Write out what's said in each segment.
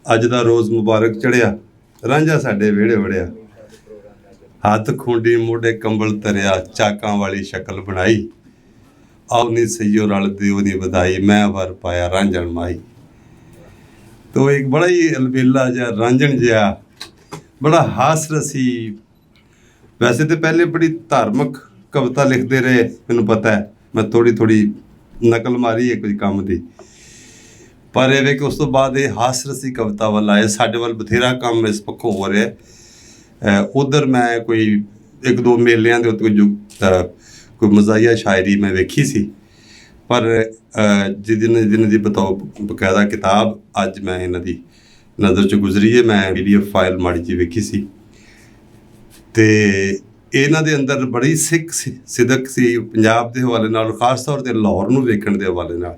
ਅੱਜ ਦਾ ਰੋਜ਼ ਮੁਬਾਰਕ ਚੜਿਆ, ਰਾਂਝਾ ਸਾਡੇ ਵਿਹੜੇ ਵੜਿਆ। ਹੱਥ ਖੂੰਡੀ ਮੋਢੇ ਕੰਬਲ ਧਰਿਆ, ਚਾਕਾਂ ਵਾਲੀ ਸ਼ਕਲ ਬਣਾਈ। ਆਉ ਨੀ ਸਈਓ ਰਲਦੀ ਉਹਦੀ ਵਧਾਈ, ਮੈਂ ਵਰ ਪਾਇਆ ਰਾਂਝਣ ਮਾਈ। ਤੋ ਇੱਕ ਬੜਾ ਹੀ ਅਲਬੇਲਾ ਜਿਹਾ ਰਾਂਝਣ ਜਿਹਾ, ਬੜਾ ਹਾਸ ਰਸੀ। ਵੈਸੇ ਤਾਂ ਪਹਿਲੇ ਬੜੀ ਧਾਰਮਿਕ ਕਵਿਤਾ ਲਿਖਦੇ ਰਹੇ, ਮੈਨੂੰ ਪਤਾ ਹੈ। ਮੈਂ ਥੋੜ੍ਹੀ ਨਕਲ ਮਾਰੀ ਹੈ ਕੁਝ ਕੰਮ ਦੀ, ਪਰ ਇਹ ਵੇ ਕਿ ਉਸ ਤੋਂ ਬਾਅਦ ਇਹ ਹਾਸ ਰਸੀ ਕਵਿਤਾ ਵੱਲ ਆਏ। ਸਾਡੇ ਵੱਲ ਬਥੇਰਾ ਕੰਮ ਇਸ ਪੱਖੋਂ ਹੋ ਰਿਹਾ। ਉੱਧਰ ਮੈਂ ਕੋਈ 1-2 ਮੇਲਿਆਂ ਦੇ ਉੱਤੇ ਕੋਈ ਮਜ਼ਾਹੀਆ ਸ਼ਾਇਰੀ ਮੈਂ ਵੇਖੀ ਸੀ, ਪਰ ਜਿਹਨਾਂ ਦੀ ਬਕਾਇਦਾ ਕਿਤਾਬ ਅੱਜ ਮੈਂ ਇਹਨਾਂ ਦੀ ਨਜ਼ਰ 'ਚ ਗੁਜ਼ਰੀ ਹੈ। ਮੈਂ PDF ਫਾਈਲ ਮਾੜੀ ਜਿਹੀ ਵੇਖੀ ਸੀ, ਅਤੇ ਇਹਨਾਂ ਦੇ ਅੰਦਰ ਬੜੀ ਸਿਦਕ ਸੀ ਪੰਜਾਬ ਦੇ ਹਵਾਲੇ ਨਾਲ, ਖਾਸ ਤੌਰ 'ਤੇ ਲਾਹੌਰ ਨੂੰ ਵੇਖਣ ਦੇ ਹਵਾਲੇ ਨਾਲ।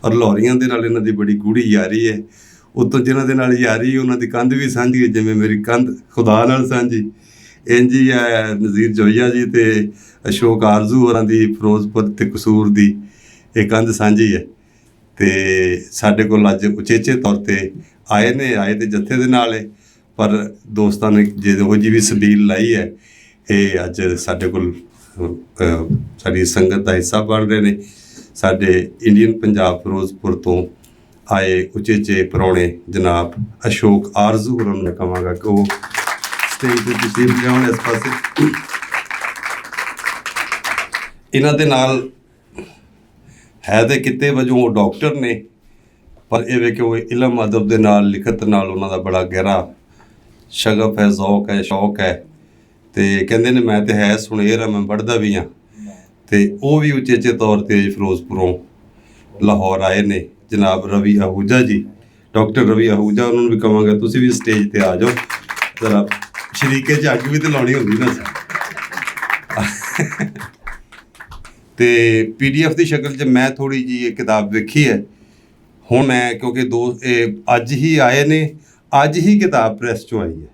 ਔਰ ਲਾਹੌਰੀਆਂ ਦੇ ਨਾਲ ਇਹਨਾਂ ਦੀ ਬੜੀ ਗੂੜੀ ਯਾਰੀ ਹੈ। ਉੱਤੋਂ ਜਿਹਨਾਂ ਦੇ ਨਾਲ ਯਾਰੀ ਉਹਨਾਂ ਦੀ ਕੰਧ ਵੀ ਸਾਂਝੀ ਹੈ, ਜਿਵੇਂ ਮੇਰੀ ਕੰਧ ਖੁਦਾ ਨਾਲ ਸਾਂਝੀ, ਇੰਝ ਹੀ ਹੈ ਨਜ਼ੀਰ ਜੋਈਆ ਜੀ ਅਤੇ ਅਸ਼ੋਕ ਆਰਜ਼ੂ ਹੋਰਾਂ ਦੀ ਫਿਰੋਜ਼ਪੁਰ ਅਤੇ ਕਸੂਰ ਦੀ ਇਹ ਕੰਧ ਸਾਂਝੀ ਹੈ। ਅਤੇ ਸਾਡੇ ਕੋਲ ਅੱਜ ਉਚੇਚੇ ਤੌਰ ਤੇ ਆਏ ਤੇ ਜੱਥੇ ਦੇ ਨਾਲ ਹੈ, ਪਰ ਦੋਸਤਾਂ ਨੇ ਜਿਹੋ ਜਿਹੀ ਵੀ ਸਬੀਲ ਲਾਈ ਹੈ, ਇਹ ਅੱਜ ਸਾਡੇ ਕੋਲ ਸਾਡੀ ਸੰਗਤ ਦਾ ਹਿੱਸਾ ਬਣ ਰਹੇ ਨੇ। ਸਾਡੇ ਇੰਡੀਅਨ ਪੰਜਾਬ ਫਿਰੋਜ਼ਪੁਰ ਤੋਂ ਆਏ ਉਚੇਚੇ ਪ੍ਰਾਹੁਣੇ ਜਨਾਬ ਅਸ਼ੋਕ ਆਰਜ਼ੂ ਹੋਰਾਂ ਨੂੰ ਮੈਂ ਕਹਾਂਗਾ ਕਿ ਉਹ ਸਟੇਜ 'ਤੇ ਤਸ਼ਰੀਫ ਲਿਆਉਣ। ਇਸ ਪਾਸੇ ਇਹਨਾਂ ਦੇ ਨਾਲ ਹੈ ਤੇ ਕਿਤੇ ਵਜੋਂ ਉਹ ਡਾਕਟਰ ਨੇ, ਪਰ ਇਹ ਵੇ ਕਿ ਉਹ ਇਲਮ ਅਦਬ ਦੇ ਨਾਲ, ਲਿਖਤ ਨਾਲ ਉਹਨਾਂ ਦਾ ਬੜਾ ਗਹਿਰਾ ਸ਼ਗਫ ਹੈ, ਜ਼ੌਕ ਹੈ, ਸ਼ੌਕ ਹੈ। ਅਤੇ ਕਹਿੰਦੇ ਨੇ ਮੈਂ ਤਾਂ ਹੈ ਸੁਣੇਰ ਹਾਂ, ਮੈਂ ਪੜ੍ਹਦਾ ਵੀ ਹਾਂ। ਅਤੇ ਉਹ ਵੀ ਉਚੇਚੇ ਤੌਰ 'ਤੇ ਫਿਰੋਜ਼ਪੁਰੋਂ ਲਾਹੌਰ ਆਏ ਨੇ ਜਨਾਬ ਰਵੀ ਆਹੂਜਾ ਜੀ, ਡਾਕਟਰ ਰਵੀ ਆਹੂਜਾ। ਉਹਨਾਂ ਨੂੰ ਵੀ ਕਹਾਂਗਾ ਤੁਸੀਂ ਵੀ ਸਟੇਜ 'ਤੇ ਆ ਜਾਓ, ਜ਼ਰਾ ਸ਼ਰੀਕੇ 'ਚ ਅੱਗ ਵੀ ਤਾਂ ਲਾਉਣੀ ਹੁੰਦੀ ਨਾ। ਅਤੇ PDF ਦੀ ਸ਼ਕਲ 'ਚ ਮੈਂ ਥੋੜ੍ਹੀ ਜਿਹੀ ਇਹ ਕਿਤਾਬ ਵੇਖੀ ਹੈ। ਹੁਣ ਮੈਂ ਕਿਉਂਕਿ ਇਹ ਅੱਜ ਹੀ ਆਏ ਨੇ, ਅੱਜ ਹੀ ਕਿਤਾਬ ਪ੍ਰੈਸ 'ਚੋਂ ਆਈ ਹੈ।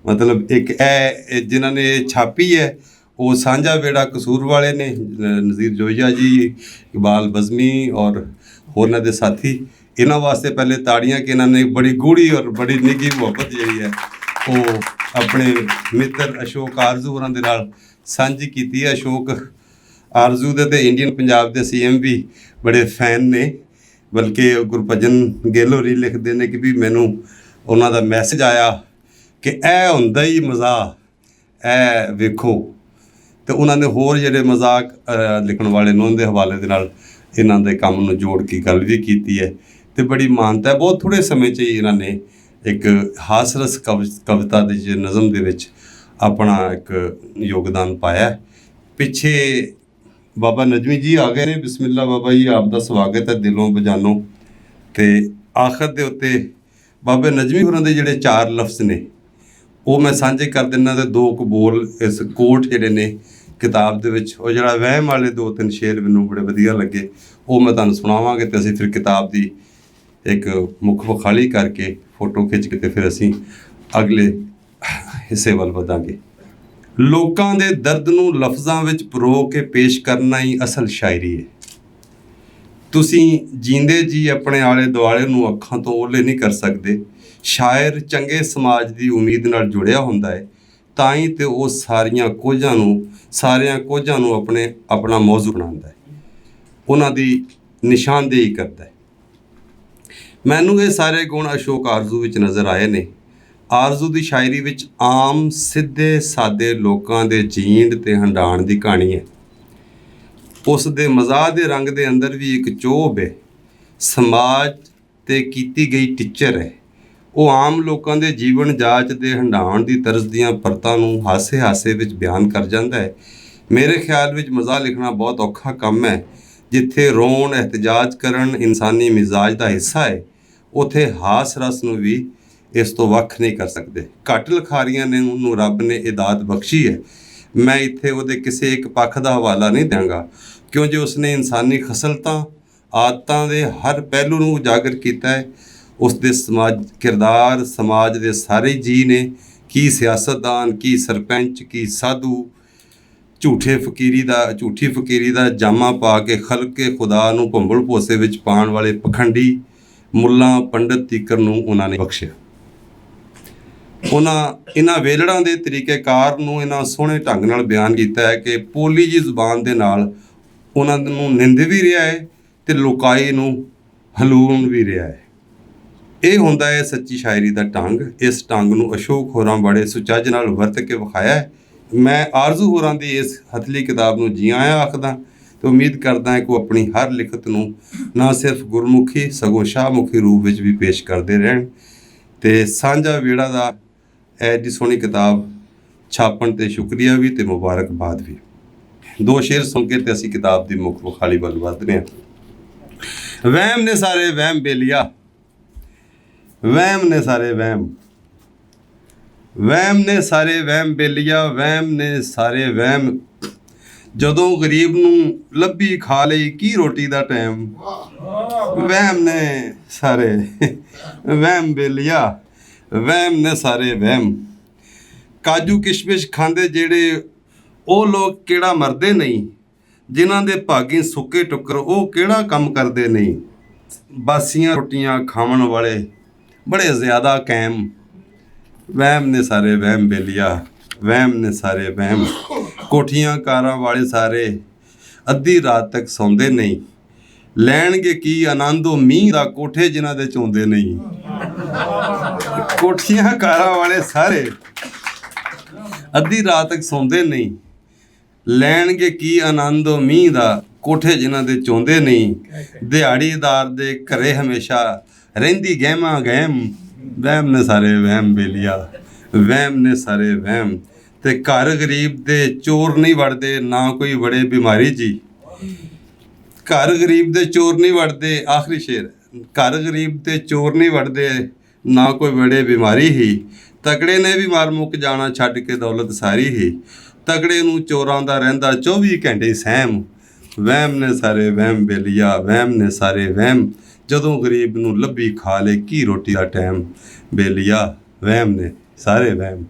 ਮਤਲਬ ਇੱਕ ਇਹ ਜਿਨ੍ਹਾਂ ਨੇ ਛਾਪੀ ਹੈ ਉਹ ਸਾਂਝਾ ਵਿਹੜਾ ਕਸੂਰ ਵਾਲੇ ਨੇ, ਨਜ਼ੀਰ ਜੋਈਆ ਜੀ, ਇਕਬਾਲ ਬਜ਼ਮੀ ਔਰ ਹੋਰਨਾਂ ਦੇ ਸਾਥੀ। ਇਹਨਾਂ ਵਾਸਤੇ ਪਹਿਲੇ ਤਾੜੀਆਂ ਕਿ ਇਹਨਾਂ ਨੇ ਬੜੀ ਗੂੜੀ ਔਰ ਬੜੀ ਨਿੱਘੀ ਮੁਹੱਬਤ ਜਿਹੜੀ ਹੈ ਉਹ ਆਪਣੇ ਮਿੱਤਰ ਅਸ਼ੋਕ ਆਰਜ਼ੂ ਹੋਰਾਂ ਦੇ ਨਾਲ ਸਾਂਝੀ ਕੀਤੀ ਹੈ। ਅਸ਼ੋਕ ਆਰਜ਼ੂ ਦੇ ਅਤੇ ਇੰਡੀਅਨ ਪੰਜਾਬ ਦੇ CM ਵੀ ਬੜੇ ਫੈਨ ਨੇ, ਬਲਕਿ ਗੁਰਭਜਨ ਗਿੱਲ ਹੋਰੀ ਲਿਖਦੇ ਨੇ ਕਿ ਵੀ ਮੈਨੂੰ ਉਹਨਾਂ ਦਾ ਮੈਸੇਜ ਆਇਆ ਕਿ ਇਹ ਹੁੰਦਾ ਹੀ ਮਜ਼ਾਕ, ਇਹ ਵੇਖੋ। ਅਤੇ ਉਹਨਾਂ ਨੇ ਹੋਰ ਜਿਹੜੇ ਮਜ਼ਾਕ ਲਿਖਣ ਵਾਲੇ ਨੇ ਉਹਨਾਂ ਦੇ ਹਵਾਲੇ ਦੇ ਨਾਲ ਇਹਨਾਂ ਦੇ ਕੰਮ ਨੂੰ ਜੋੜ ਕੇ ਗੱਲ ਵੀ ਕੀਤੀ ਹੈ, ਅਤੇ ਬੜੀ ਮਾਨਤਾ ਹੈ। ਬਹੁਤ ਥੋੜ੍ਹੇ ਸਮੇਂ 'ਚ ਹੀ ਇਹਨਾਂ ਨੇ ਇੱਕ ਹਾਸਰਸ ਕਵਿਤਾ ਦੇ ਨਜ਼ਮ ਦੇ ਵਿੱਚ ਆਪਣਾ ਇੱਕ ਯੋਗਦਾਨ ਪਾਇਆ। ਪਿੱਛੇ ਬਾਬਾ ਨਜ਼ਮੀ ਜੀ ਆ ਗਏ ਨੇ, ਬਿਸਮਿਲ੍ਲਾ ਬਾਬਾ ਜੀ, ਆਪ ਦਾ ਸਵਾਗਤ ਹੈ ਦਿਲੋਂ ਬਜਾਨੋ। ਅਤੇ ਆਖਰ ਦੇ ਉੱਤੇ ਬਾਬਾ ਨਜ਼ਮੀ ਹੋਰਾਂ ਦੇ ਜਿਹੜੇ 4 ਲਫ਼ਜ਼ ਨੇ ਉਹ ਮੈਂ ਸਾਂਝੇ ਕਰ ਦਿੰਦਾ, ਅਤੇ 2 ਕੁ ਬੋਲ ਇਸ ਕੋਟ ਜਿਹੜੇ ਨੇ ਕਿਤਾਬ ਦੇ ਵਿੱਚ, ਉਹ ਜਿਹੜਾ ਵਹਿਮ ਵਾਲੇ 2-3 ਸ਼ੇਰ ਮੈਨੂੰ ਬੜੇ ਵਧੀਆ ਲੱਗੇ, ਉਹ ਮੈਂ ਤੁਹਾਨੂੰ ਸੁਣਾਵਾਂਗੇ। ਅਤੇ ਅਸੀਂ ਫਿਰ ਕਿਤਾਬ ਦੀ ਇੱਕ ਮੁੱਖ ਵਿਖਾਲੀ ਕਰਕੇ ਫੋਟੋ ਖਿੱਚ ਕੇ ਅਤੇ ਫਿਰ ਅਸੀਂ ਅਗਲੇ ਹਿੱਸੇ ਵੱਲ ਵਧਾਂਗੇ। ਲੋਕਾਂ ਦੇ ਦਰਦ ਨੂੰ ਲਫ਼ਜ਼ਾਂ ਵਿੱਚ ਪਰੋ ਕੇ ਪੇਸ਼ ਕਰਨਾ ਹੀ ਅਸਲ ਸ਼ਾਇਰੀ ਹੈ। ਤੁਸੀਂ ਜੀਂਦੇ ਜੀ ਆਪਣੇ ਆਲੇ ਦੁਆਲੇ ਨੂੰ ਅੱਖਾਂ ਤੋਂ ਓਹਲੇ ਨਹੀਂ ਕਰ ਸਕਦੇ। ਸ਼ਾਇਰ ਚੰਗੇ ਸਮਾਜ ਦੀ ਉਮੀਦ ਨਾਲ ਜੁੜਿਆ ਹੁੰਦਾ ਹੈ, ਤਾਂ ਹੀ ਤਾਂ ਉਹ ਸਾਰੀਆਂ ਕੋਝਾਂ ਨੂੰ ਆਪਣਾ ਮੌਜ਼ੂ ਬਣਾਉਂਦਾ ਹੈ, ਉਹਨਾਂ ਦੀ ਨਿਸ਼ਾਨਦੇਹੀ ਕਰਦਾ ਹੈ। ਮੈਨੂੰ ਇਹ ਸਾਰੇ ਗੁਣ ਅਸ਼ੋਕ ਆਰਜ਼ੂ ਵਿੱਚ ਨਜ਼ਰ ਆਏ ਨੇ। ਆਰਜ਼ੂ ਦੀ ਸ਼ਾਇਰੀ ਵਿੱਚ ਆਮ ਸਿੱਧੇ ਸਾਦੇ ਲੋਕਾਂ ਦੇ ਜੀਣ ਅਤੇ ਹੰਡਾਣ ਦੀ ਕਹਾਣੀ ਹੈ। ਉਸ ਦੇ ਮਜ਼ਾਹ ਦੇ ਰੰਗ ਦੇ ਅੰਦਰ ਵੀ ਇੱਕ ਚੋਭ ਹੈ, ਸਮਾਜ 'ਤੇ ਕੀਤੀ ਗਈ ਟਿੱਚਰ ਹੈ। ਉਹ ਆਮ ਲੋਕਾਂ ਦੇ ਜੀਵਨ ਜਾਚ ਦੇ ਹੰਡਾਉਣ ਦੀ ਤਰਜ਼ ਦੀਆਂ ਪਰਤਾਂ ਨੂੰ ਹਾਸੇ ਵਿੱਚ ਬਿਆਨ ਕਰ ਜਾਂਦਾ ਹੈ। ਮੇਰੇ ਖਿਆਲ ਵਿੱਚ ਮਜ਼ਾਹ ਲਿਖਣਾ ਬਹੁਤ ਔਖਾ ਕੰਮ ਹੈ। ਜਿੱਥੇ ਰੋਣ, ਇਹਤਜਾਜ ਕਰਨ ਇਨਸਾਨੀ ਮਿਜ਼ਾਜ ਦਾ ਹਿੱਸਾ ਹੈ, ਉੱਥੇ ਹਾਸ ਰਸ ਨੂੰ ਵੀ ਇਸ ਤੋਂ ਵੱਖ ਨਹੀਂ ਕਰ ਸਕਦੇ। ਘੱਟ ਲਿਖਾਰੀਆਂ ਨੂੰ ਰੱਬ ਨੇ ਇਹ ਦਾਤ ਬਖਸ਼ੀ ਹੈ। ਮੈਂ ਇੱਥੇ ਉਹਦੇ ਕਿਸੇ ਇੱਕ ਪੱਖ ਦਾ ਹਵਾਲਾ ਨਹੀਂ ਦਿਆਂਗਾ, ਕਿਉਂ ਜੇ ਉਸਨੇ ਇਨਸਾਨੀ ਖਸਲਤਾਂ, ਆਦਤਾਂ ਦੇ ਹਰ ਪਹਿਲੂ ਨੂੰ ਉਜਾਗਰ ਕੀਤਾ ਹੈ। ਉਸ ਦੇ ਕਿਰਦਾਰ ਸਮਾਜ ਦੇ ਸਾਰੇ ਜੀਅ ਨੇ, ਕੀ ਸਿਆਸਤਦਾਨ, ਕੀ ਸਰਪੰਚ, ਕੀ ਸਾਧੂ, ਝੂਠੀ ਫਕੀਰੀ ਦਾ ਜਾਮਾ ਪਾ ਕੇ ਖਲਕੇ ਖੁਦਾ ਨੂੰ ਭੰਬਲ ਭੋਸੇ ਵਿੱਚ ਪਾਉਣ ਵਾਲੇ ਪਖੰਡੀ, ਮੁੱਲਾਂ ਪੰਡਤ ਤੀਕਰ ਨੂੰ ਉਹਨਾਂ ਨੇ ਬਖਸ਼ਿਆ। ਇਹਨਾਂ ਵੇਲੜਾਂ ਦੇ ਤਰੀਕੇਕਾਰ ਨੂੰ ਇਹਨਾਂ ਸੋਹਣੇ ਢੰਗ ਨਾਲ ਬਿਆਨ ਕੀਤਾ ਹੈ ਕਿ ਪੋਲੀ ਜੀ ਜ਼ੁਬਾਨ ਦੇ ਨਾਲ ਉਹਨਾਂ ਨੂੰ ਨਿੰਦ ਵੀ ਰਿਹਾ ਹੈ ਤੇ ਲੋਕਾਈ ਨੂੰ ਹਲੂਣ ਵੀ ਰਿਹਾ ਹੈ। ਇਹ ਹੁੰਦਾ ਹੈ ਸੱਚੀ ਸ਼ਾਇਰੀ ਦਾ ਢੰਗ। ਇਸ ਢੰਗ ਨੂੰ ਅਸ਼ੋਕ ਹੋਰਾਂ ਬੜੇ ਸੁਚੱਜ ਨਾਲ ਵਰਤ ਕੇ ਵਿਖਾਇਆ ਹੈ। ਮੈਂ ਆਰਜ਼ੂ ਹੋਰਾਂ ਦੀ ਇਸ ਹਥਲੀ ਕਿਤਾਬ ਨੂੰ ਜੀ ਆਇਆਂ ਆਖਦਾ ਤੇ ਉਮੀਦ ਕਰਦਾ ਹਾਂ ਕਿ ਉਹ ਆਪਣੀ ਹਰ ਲਿਖਤ ਨੂੰ ਨਾ ਸਿਰਫ ਗੁਰਮੁਖੀ ਸਗੋਂ ਸ਼ਾਹਮੁਖੀ ਰੂਪ ਵਿੱਚ ਵੀ ਪੇਸ਼ ਕਰਦੇ ਰਹਿਣ। ਤੇ ਸਾਂਝਾ ਵੇੜਾ ਦਾ ਐਡੀ ਸੋਹਣੀ ਕਿਤਾਬ ਛਾਪਣ ਤੇ ਸ਼ੁਕਰੀਆ ਵੀ ਤੇ ਮੁਬਾਰਕਬਾਦ ਵੀ। ਦੋ ਸ਼ੇਰ ਸੁਣ ਕੇ ਤੇ ਅਸੀਂ ਕਿਤਾਬ ਦੀ ਮੁੱਖ ਵਿਖਾਲੀ ਵੱਲ ਵੱਧਦੇ ਹਾਂ। ਵਹਿਮ ਨੇ ਸਾਰੇ ਵਹਿਮ ਬੇਲੀਆ, ਵਹਿਮ ਨੇ ਸਾਰੇ ਵਹਿਮ, ਵਹਿਮ ਨੇ ਸਾਰੇ ਵਹਿਮ ਬੇਲੀਆ, ਵਹਿਮ ਨੇ ਸਾਰੇ ਵਹਿਮ। ਜਦੋਂ ਗਰੀਬ ਨੂੰ ਲੱਭੀ ਖਾ ਲਈ ਕੀ ਰੋਟੀ ਦਾ ਟਾਈਮ, ਵਹਿਮ ਨੇ ਸਾਰੇ ਵਹਿਮ ਬੇਲੀਆ, ਵਹਿਮ ਨੇ ਸਾਰੇ ਵਹਿਮ। ਕਾਜੂ ਕਿਸ਼ਮਿਸ਼ ਖਾਂਦੇ ਜਿਹੜੇ ਉਹ ਲੋਕ ਕਿਹੜਾ ਮਰਦੇ ਨਹੀਂ, ਜਿਨ੍ਹਾਂ ਦੇ ਭਾਗੀ ਸੁੱਕੇ ਟੁੱਕਰ ਉਹ ਕਿਹੜਾ ਕੰਮ ਕਰਦੇ ਨਹੀਂ। ਬਾਸੀਆਂ ਰੋਟੀਆਂ ਖਾਵਣ ਵਾਲੇ ਬੜੇ ਜ਼ਿਆਦਾ ਕਾਇਮ, ਵਹਿਮ ਨੇ ਸਾਰੇ ਵਹਿਮ ਬੇਲੀਆ, ਵਹਿਮ ਨੇ ਸਾਰੇ ਵਹਿਮ। ਕੋਠੀਆਂ ਕਾਰਾਂ ਵਾਲੇ ਸਾਰੇ ਅੱਧੀ ਰਾਤ ਤੱਕ ਸੌਂਦੇ ਨਹੀਂ, ਲੈਣਗੇ ਕੀ ਆਨੰਦ ਉਹ ਮੀਂਹ ਦਾ ਕੋਠੇ ਜਿਨ੍ਹਾਂ ਦੇ ਚੋਂਦੇ ਨਹੀਂ। ਕੋਠੀਆਂ ਕਾਰਾਂ ਵਾਲੇ ਸਾਰੇ ਅੱਧੀ ਰਾਤ ਤੱਕ ਸੌਂਦੇ ਨਹੀਂ, ਲੈਣਗੇ ਕੀ ਆਨੰਦ ਉਹ ਮੀਂਹ ਦਾ ਕੋਠੇ ਜਿਨ੍ਹਾਂ ਦੇ ਚੋਂਦੇ ਨਹੀਂ। ਦਿਹਾੜੀਦਾਰ ਦੇ ਘਰੇ ਹਮੇਸ਼ਾ ਰਹਿੰਦੀ ਗਹਿਮਾ ਗਹਿਮ, ਵਹਿਮ ਨੇ ਸਾਰੇ ਵਹਿਮ ਬੇਲੀਆ, ਵਹਿਮ ਨੇ ਸਾਰੇ ਵਹਿਮ। ਤੇ ਘਰ ਗਰੀਬ ਦੇ ਚੋਰ ਨਹੀਂ ਵੜਦੇ ਨਾ ਕੋਈ ਬੜੇ ਬਿਮਾਰੀ ਜੀ, ਘਰ ਗਰੀਬ ਦੇ ਚੋਰ ਨਹੀਂ ਵੜਦੇ। ਆਖਰੀ ਸ਼ੇਰ, ਘਰ ਗਰੀਬ ਦੇ ਚੋਰ ਨਹੀਂ ਵੜਦੇ ਨਾ ਕੋਈ ਬੜੇ ਬਿਮਾਰੀ ਹੀ। ਤਕੜੇ ਨੇ ਵੀ ਮਰ ਮੁੱਕ ਜਾਣਾ ਛੱਡ ਕੇ ਦੌਲਤ ਸਾਰੀ ਹੀ, ਤਕੜੇ ਨੂੰ ਚੋਰਾਂ ਦਾ ਰਹਿੰਦਾ 24 ਘੰਟੇ ਸਹਿਮ। ਵਹਿਮ ਨੇ ਸਾਰੇ ਵਹਿਮ ਬੇਲੀਆ, ਵਹਿਮ ਨੇ ਸਾਰੇ ਵਹਿਮ। ਜਦੋਂ ਗਰੀਬ ਨੂੰ ਲੱਭੀ ਖਾ ਲੇ ਕੀ ਰੋਟੀ ਦਾ ਟਾਈਮ, ਬੇਲੀਆ ਵਹਿਮ ਨੇ ਸਾਰੇ ਵਹਿਮ।